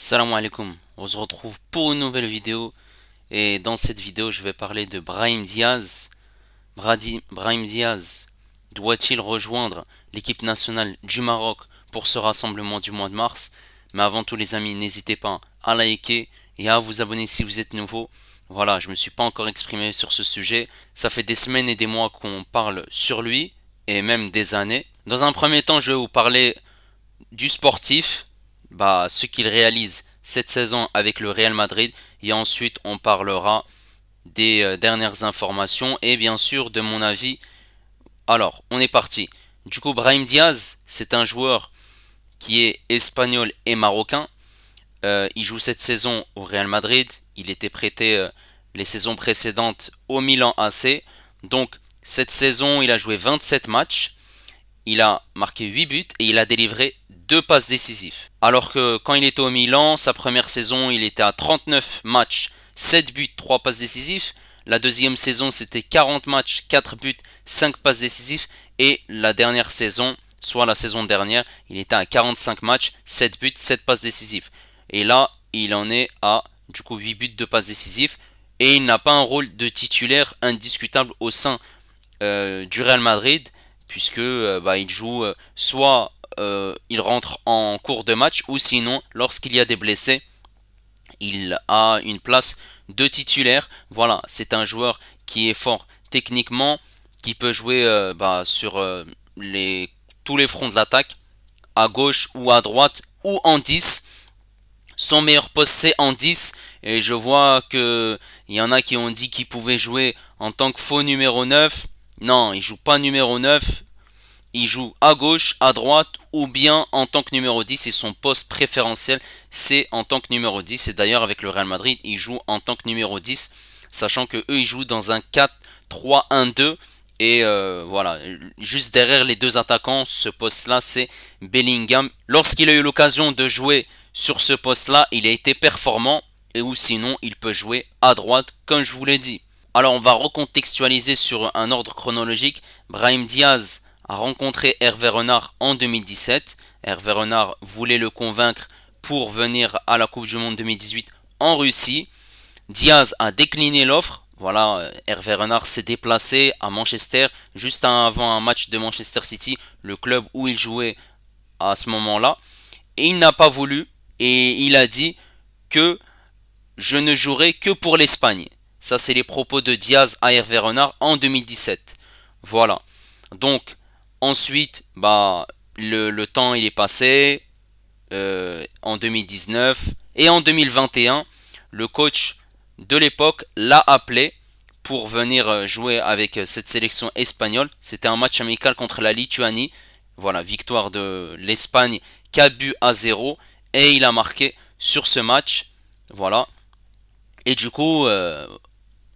Salam alaikum, on se retrouve pour une nouvelle vidéo et dans cette vidéo je vais parler de Brahim Diaz. Brahim Diaz doit-il rejoindre l'équipe nationale du Maroc pour ce rassemblement du mois de mars? Mais avant tout les amis, n'hésitez pas à liker et à vous abonner si vous êtes nouveau. Voilà, je me suis pas encore exprimé sur ce sujet. Ça fait des semaines et des mois qu'on parle sur lui et même des années. Dans un premier temps, je vais vous parler du sportif, ce qu'il réalise cette saison avec le Real Madrid, et ensuite on parlera des dernières informations et bien sûr de mon avis. Alors, on est parti. Du coup, Brahim Diaz, c'est un joueur qui est espagnol et marocain. Il joue cette saison au Real Madrid. Il était prêté les saisons précédentes au Milan AC. Donc, cette saison, il a joué 27 matchs. Il a marqué 8 buts et il a délivré 2 passes décisives. Alors que quand il était au Milan, sa première saison, il était à 39 matchs, 7 buts, 3 passes décisives. La deuxième saison, c'était 40 matchs, 4 buts, 5 passes décisives. Et la dernière saison, soit la saison dernière, il était à 45 matchs, 7 buts, 7 passes décisives. Et là, il en est à du coup 8 buts, 2 passes décisives. Et il n'a pas un rôle de titulaire indiscutable au sein du Real Madrid, puisque il joue soit il rentre en cours de match, ou sinon lorsqu'il y a des blessés il a une place de titulaire. Voilà, c'est un joueur qui est fort techniquement, qui peut jouer sur tous les fronts de l'attaque, à gauche ou à droite ou en 10. Son meilleur poste c'est en 10, et je vois que il y en a qui ont dit qu'il pouvait jouer en tant que faux numéro 9. Non, il joue pas numéro 9. Il joue à gauche, à droite ou bien en tant que numéro 10, et son poste préférentiel c'est en tant que numéro 10. Et d'ailleurs avec le Real Madrid, il joue en tant que numéro 10, sachant que eux ils jouent dans un 4-3-1-2. Et voilà, juste derrière les deux attaquants, ce poste-là c'est Bellingham. Lorsqu'il a eu l'occasion de jouer sur ce poste-là, il a été performant, et ou sinon il peut jouer à droite comme je vous l'ai dit. Alors on va recontextualiser sur un ordre chronologique. Brahim Diaz a rencontré Hervé Renard en 2017. Hervé Renard voulait le convaincre pour venir à la Coupe du Monde 2018 en Russie. Diaz a décliné l'offre. Voilà, Hervé Renard s'est déplacé à Manchester juste avant un match de Manchester City, le club où il jouait à ce moment-là. Et il n'a pas voulu, et il a dit que je ne jouerai que pour l'Espagne. Ça, c'est les propos de Diaz à Hervé Renard en 2017. Voilà. Donc, ensuite, le temps il est passé en 2019 et en 2021. Le coach de l'époque l'a appelé pour venir jouer avec cette sélection espagnole. C'était un match amical contre la Lituanie. Voilà, victoire de l'Espagne 4 buts à 0. Et il a marqué sur ce match. Voilà. Et du coup,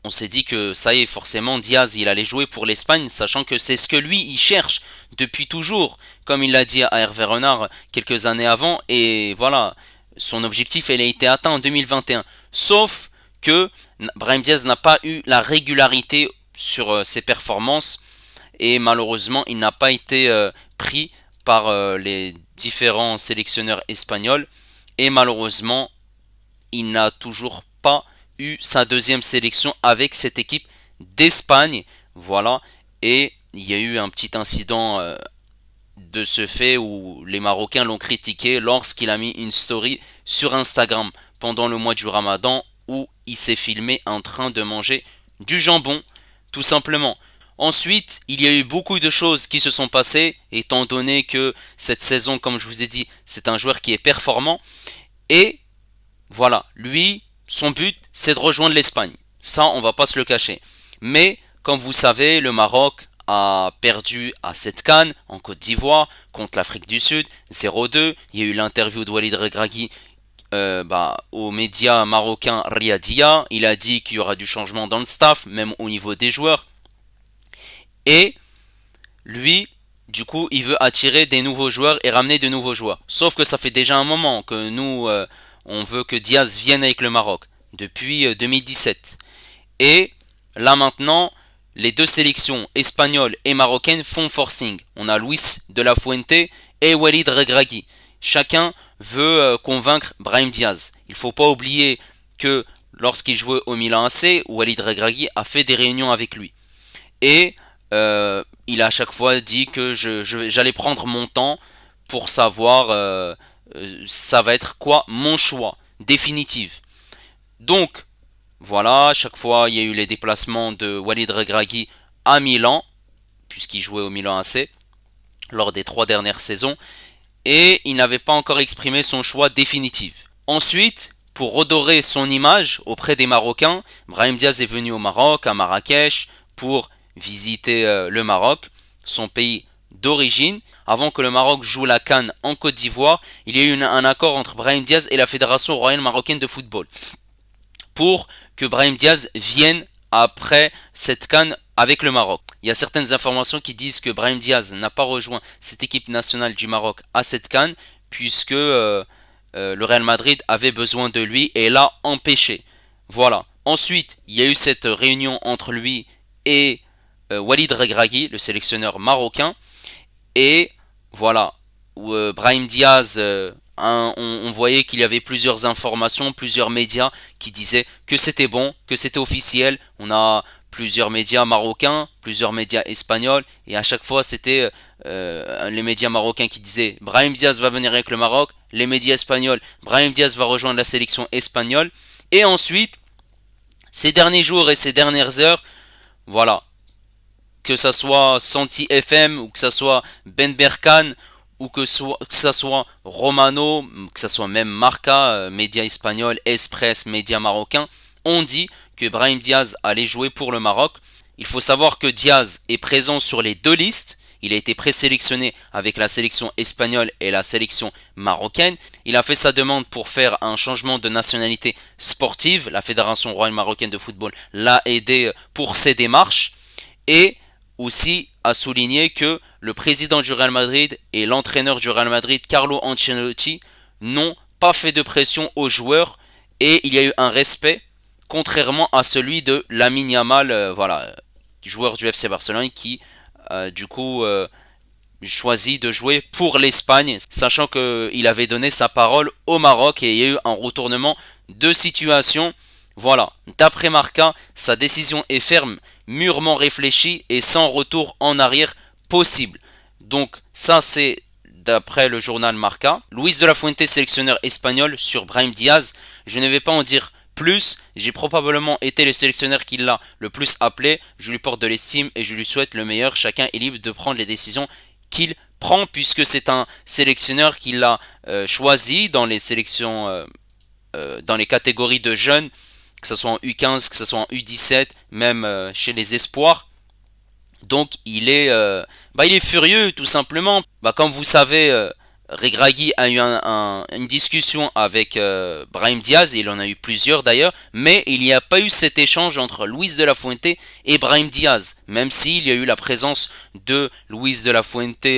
on s'est dit que ça y est, forcément, Diaz, il allait jouer pour l'Espagne, sachant que c'est ce que lui, il cherche depuis toujours, comme il l'a dit à Hervé Renard quelques années avant. Et voilà, son objectif, il a été atteint en 2021. Sauf que Brahim Diaz n'a pas eu la régularité sur ses performances, et malheureusement, il n'a pas été pris par les différents sélectionneurs espagnols. Et malheureusement, il n'a toujours pas eu sa deuxième sélection avec cette équipe d'Espagne. Voilà. Et il y a eu un petit incident de ce fait où les Marocains l'ont critiqué lorsqu'il a mis une story sur Instagram pendant le mois du Ramadan où il s'est filmé en train de manger du jambon, tout simplement. Ensuite, il y a eu beaucoup de choses qui se sont passées, étant donné que cette saison, comme je vous ai dit, c'est un joueur qui est performant. Et voilà, lui, son but, c'est de rejoindre l'Espagne. Ça, on va pas se le cacher. Mais, comme vous savez, le Maroc a perdu à cette CAN en Côte d'Ivoire contre l'Afrique du Sud 0-2. Il y a eu l'interview de Walid Regragui aux médias marocains Riyadiyya. Il a dit qu'il y aura du changement dans le staff, même au niveau des joueurs. Et lui, du coup, il veut attirer des nouveaux joueurs et ramener de nouveaux joueurs. Sauf que ça fait déjà un moment que nous, on veut que Diaz vienne avec le Maroc, depuis 2017. Et là maintenant, les deux sélections espagnoles et marocaines font forcing. On a Luis de la Fuente et Walid Regragui. Chacun veut convaincre Brahim Diaz. Il ne faut pas oublier que lorsqu'il jouait au Milan AC, Walid Regragui a fait des réunions avec lui. Et il a à chaque fois dit que j'allais prendre mon temps pour savoir ça va être quoi mon choix définitif. Donc voilà, à chaque fois il y a eu les déplacements de Walid Regragui à Milan, puisqu'il jouait au Milan AC lors des 3 dernières saisons, et il n'avait pas encore exprimé son choix définitif. Ensuite, pour redorer son image auprès des Marocains, Brahim Diaz est venu au Maroc, à Marrakech, pour visiter le Maroc, son pays d'origine. Avant que le Maroc joue la CAN en Côte d'Ivoire, il y a eu un accord entre Brahim Diaz et la Fédération royale marocaine de football pour que Brahim Diaz vienne après cette CAN avec le Maroc. Il y a certaines informations qui disent que Brahim Diaz n'a pas rejoint cette équipe nationale du Maroc à cette CAN puisque le Real Madrid avait besoin de lui et l'a empêché. Voilà. Ensuite, il y a eu cette réunion entre lui et Walid Regragui, le sélectionneur marocain. Et voilà, où Brahim Diaz, on voyait qu'il y avait plusieurs informations, plusieurs médias qui disaient que c'était bon, que c'était officiel. On a plusieurs médias marocains, plusieurs médias espagnols, et à chaque fois c'était les médias marocains qui disaient Brahim Diaz va venir avec le Maroc, les médias espagnols, Brahim Diaz va rejoindre la sélection espagnole, et ensuite, ces derniers jours et ces dernières heures, voilà, que ça soit Santi FM ou que ça soit Ben Berkan ou que ça soit Romano, que ça soit même Marca, média espagnol, Express, média marocain, on dit que Brahim Diaz allait jouer pour le Maroc. Il faut savoir que Diaz est présent sur les deux listes. Il a été présélectionné avec la sélection espagnole et la sélection marocaine. Il a fait sa demande pour faire un changement de nationalité sportive. La Fédération royale marocaine de football l'a aidé pour ses démarches. Et aussi à souligner que le président du Real Madrid et l'entraîneur du Real Madrid, Carlo Ancelotti, n'ont pas fait de pression aux joueurs et il y a eu un respect, contrairement à celui de Lamine Yamal, voilà, joueur du FC Barcelone qui du coup choisit de jouer pour l'Espagne, sachant qu'il avait donné sa parole au Maroc et il y a eu un retournement de situation. Voilà, d'après Marca, sa décision est ferme, mûrement réfléchie et sans retour en arrière possible. Donc ça c'est d'après le journal Marca. Luis de la Fuente, sélectionneur espagnol sur Brahim Diaz, je ne vais pas en dire plus, j'ai probablement été le sélectionneur qui l'a le plus appelé, je lui porte de l'estime et je lui souhaite le meilleur, chacun est libre de prendre les décisions qu'il prend puisque c'est un sélectionneur qui l'a choisi dans les sélections, dans les catégories de jeunes, que ce soit en U15, que ce soit en U17, même chez les espoirs. Donc il est furieux tout simplement. Comme vous savez, Regragui a eu une discussion avec Brahim Diaz, et il en a eu plusieurs d'ailleurs, mais il n'y a pas eu cet échange entre Luis de la Fuente et Brahim Diaz, même s'il y a eu la présence de Luis de la Fuente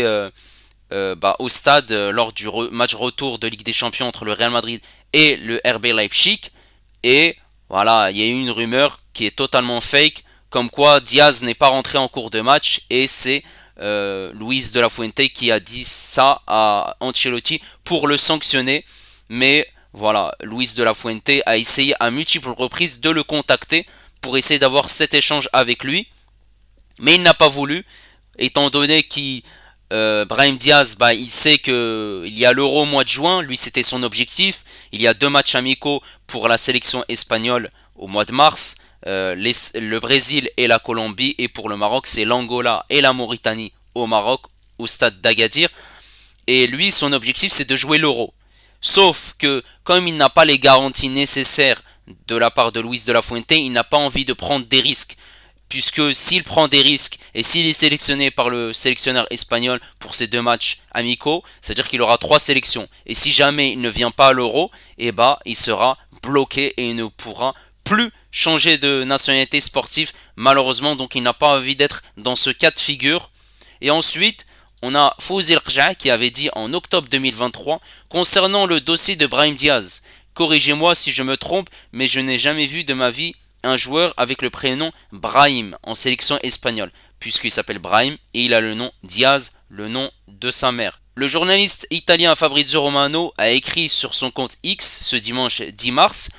au stade lors du match retour de Ligue des Champions entre le Real Madrid et le RB Leipzig. Et voilà, il y a eu une rumeur qui est totalement fake, comme quoi Diaz n'est pas rentré en cours de match, et c'est Luis de la Fuente qui a dit ça à Ancelotti pour le sanctionner. Mais voilà, Luis de la Fuente a essayé à multiples reprises de le contacter pour essayer d'avoir cet échange avec lui, mais il n'a pas voulu, étant donné qu'il Brahim Diaz, il sait qu'il y a l'Euro au mois de juin, lui c'était son objectif. Il y a 2 matchs amicaux pour la sélection espagnole au mois de mars, le Brésil et la Colombie, et pour le Maroc c'est l'Angola et la Mauritanie au Maroc, au stade d'Agadir. Et lui, son objectif c'est de jouer l'Euro. Sauf que comme il n'a pas les garanties nécessaires de la part de Luis de la Fuente, il n'a pas envie de prendre des risques. Puisque s'il prend des risques et s'il est sélectionné par le sélectionneur espagnol pour ces 2 matchs amicaux, c'est-à-dire qu'il aura 3 sélections. Et si jamais il ne vient pas à l'Euro, il sera bloqué et il ne pourra plus changer de nationalité sportive, malheureusement. Donc il n'a pas envie d'être dans ce cas de figure. Et ensuite, on a Fawzi El-Rja qui avait dit en octobre 2023 concernant le dossier de Brahim Diaz: corrigez-moi si je me trompe, mais je n'ai jamais vu de ma vie un joueur avec le prénom Brahim en sélection espagnole, puisqu'il s'appelle Brahim et il a le nom Diaz, le nom de sa mère. Le journaliste italien Fabrizio Romano a écrit sur son compte X ce dimanche 10 mars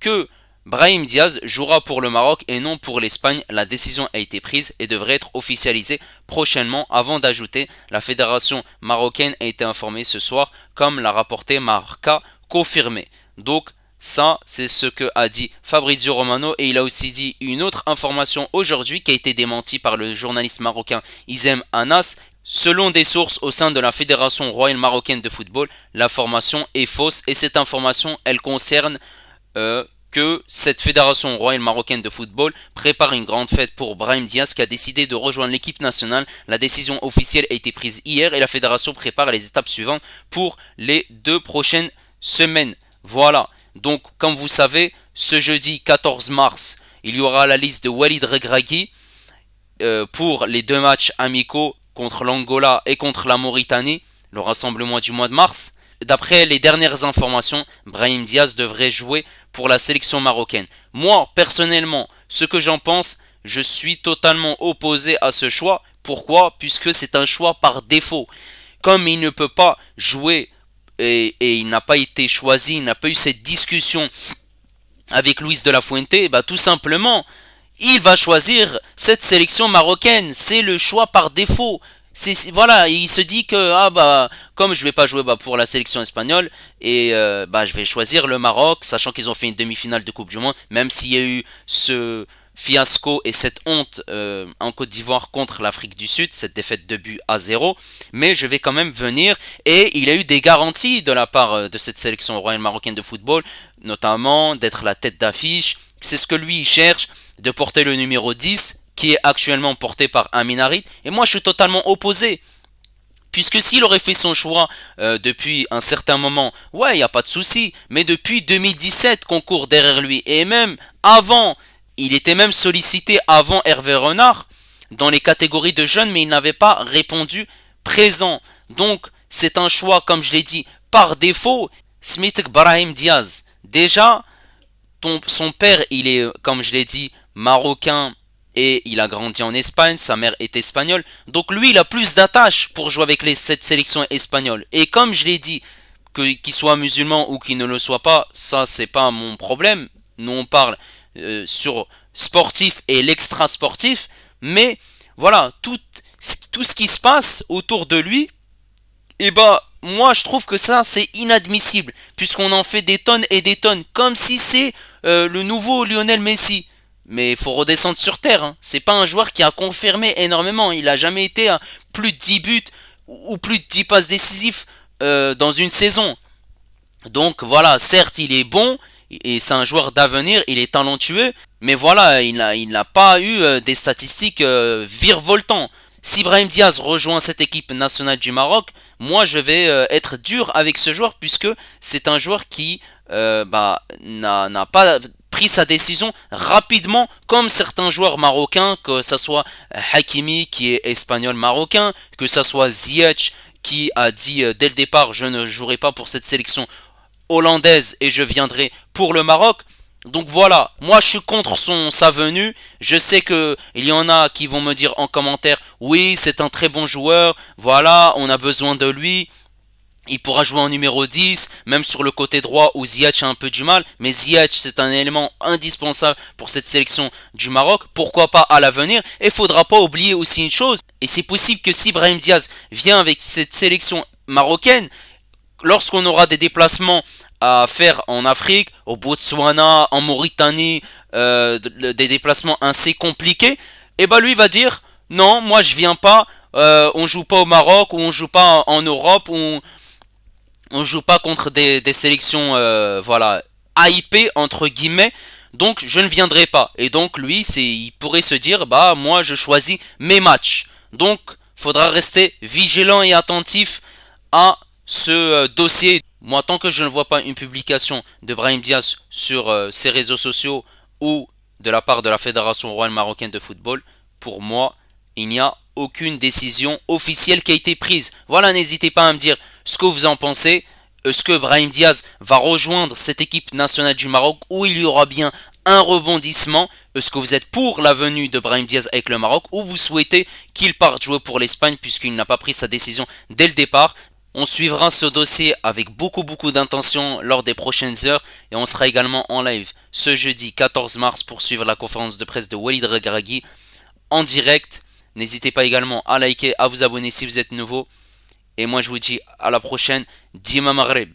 que Brahim Diaz jouera pour le Maroc et non pour l'Espagne. La décision a été prise et devrait être officialisée prochainement, avant d'ajouter: la fédération marocaine a été informée ce soir, comme l'a rapporté Marca, confirmé. Donc ça, c'est ce que a dit Fabrizio Romano, et il a aussi dit une autre information aujourd'hui qui a été démentie par le journaliste marocain Izem Anas. Selon des sources au sein de la Fédération royale marocaine de football, l'information est fausse, et cette information, elle concerne que cette Fédération royale marocaine de football prépare une grande fête pour Brahim Diaz, qui a décidé de rejoindre l'équipe nationale. La décision officielle a été prise hier et la fédération prépare les étapes suivantes pour les 2 prochaines semaines. Voilà, donc comme vous savez, ce jeudi 14 mars, il y aura la liste de Walid Regragui pour les 2 matchs amicaux contre l'Angola et contre la Mauritanie, le rassemblement du mois de mars. D'après les dernières informations, Brahim Diaz devrait jouer pour la sélection marocaine. Moi, personnellement, ce que j'en pense, je suis totalement opposé à ce choix. Pourquoi? Puisque c'est un choix par défaut. Comme il ne peut pas jouer et il n'a pas été choisi, il n'a pas eu cette discussion avec Luis de la Fuente, tout simplement, il va choisir cette sélection marocaine. C'est le choix par défaut. Voilà, il se dit que comme je vais pas jouer pour la sélection espagnole, et je vais choisir le Maroc, sachant qu'ils ont fait une demi-finale de Coupe du Monde, même s'il y a eu ce fiasco et cette honte en Côte d'Ivoire contre l'Afrique du Sud, cette défaite de but à 0, mais je vais quand même venir. Et il a eu des garanties de la part de cette sélection royale marocaine de football, notamment d'être la tête d'affiche. C'est ce que lui il cherche, de porter le numéro 10, qui est actuellement porté par Amin Harit. Et moi je suis totalement opposé, puisque s'il aurait fait son choix depuis un certain moment, ouais, il n'y a pas de souci, mais depuis 2017 qu'on court derrière lui, et même avant, il était même sollicité avant Hervé Renard dans les catégories de jeunes, mais il n'avait pas répondu présent. Donc c'est un choix, comme je l'ai dit, par défaut. Smith Brahim Diaz, déjà son père, il est, comme je l'ai dit, marocain, et il a grandi en Espagne, sa mère est espagnole, donc lui il a plus d'attache pour jouer avec cette sélection espagnole. Et comme je l'ai dit, qu'il soit musulman ou qu'il ne le soit pas, ça c'est pas mon problème. Nous on parle sur sportif et l'extra sportif, mais voilà, tout ce qui se passe autour de lui, moi je trouve que ça c'est inadmissible, puisqu'on en fait des tonnes et des tonnes, comme si c'est le nouveau Lionel Messi. Mais il faut redescendre sur terre, hein. C'est pas un joueur qui a confirmé énormément. Il a jamais été à plus de 10 buts ou plus de 10 passes décisives dans une saison. Donc voilà, certes il est bon et c'est un joueur d'avenir, il est talentueux, mais voilà, il n'a pas eu des statistiques virevoltantes. Si Brahim Diaz rejoint cette équipe nationale du Maroc, moi je vais être dur avec ce joueur, puisque c'est un joueur qui n'a pas pris sa décision rapidement, comme certains joueurs marocains, que ce soit Hakimi qui est espagnol marocain, que ce soit Ziyech qui a dit dès le départ: je ne jouerai pas pour cette sélection hollandaise et je viendrai pour le Maroc. Donc voilà, moi je suis contre sa venue. Je sais que il y en a qui vont me dire en commentaire: oui, c'est un très bon joueur, voilà, on a besoin de lui, il pourra jouer en numéro 10, même sur le côté droit où Ziyech a un peu du mal. Mais Ziyech, c'est un élément indispensable pour cette sélection du Maroc. Pourquoi pas à l'avenir? Et il ne faudra pas oublier aussi une chose, et c'est possible que si Brahim Diaz vient avec cette sélection marocaine, lorsqu'on aura des déplacements à faire en Afrique, au Botswana, en Mauritanie, des déplacements assez compliqués, et lui va dire: non, moi je viens pas, on joue pas au Maroc, ou on joue pas en Europe, ou on joue pas contre des sélections hypées entre guillemets, donc je ne viendrai pas. Et donc lui, il pourrait se dire: moi je choisis mes matchs. Donc faudra rester vigilant et attentif à ce dossier. Moi, tant que je ne vois pas une publication de Brahim Diaz sur ses réseaux sociaux ou de la part de la Fédération royale marocaine de football, pour moi, il n'y a aucune décision officielle qui a été prise. Voilà, n'hésitez pas à me dire ce que vous en pensez. Est-ce que Brahim Diaz va rejoindre cette équipe nationale du Maroc, ou il y aura bien un rebondissement? Est-ce que vous êtes pour la venue de Brahim Diaz avec le Maroc, ou vous souhaitez qu'il parte jouer pour l'Espagne, puisqu'il n'a pas pris sa décision dès le départ? On suivra ce dossier avec beaucoup d'intention lors des prochaines heures et on sera également en live ce jeudi 14 mars pour suivre la conférence de presse de Walid Regragui en direct. N'hésitez pas également à liker, à vous abonner si vous êtes nouveau. Et moi je vous dis à la prochaine. Dima Maghreb.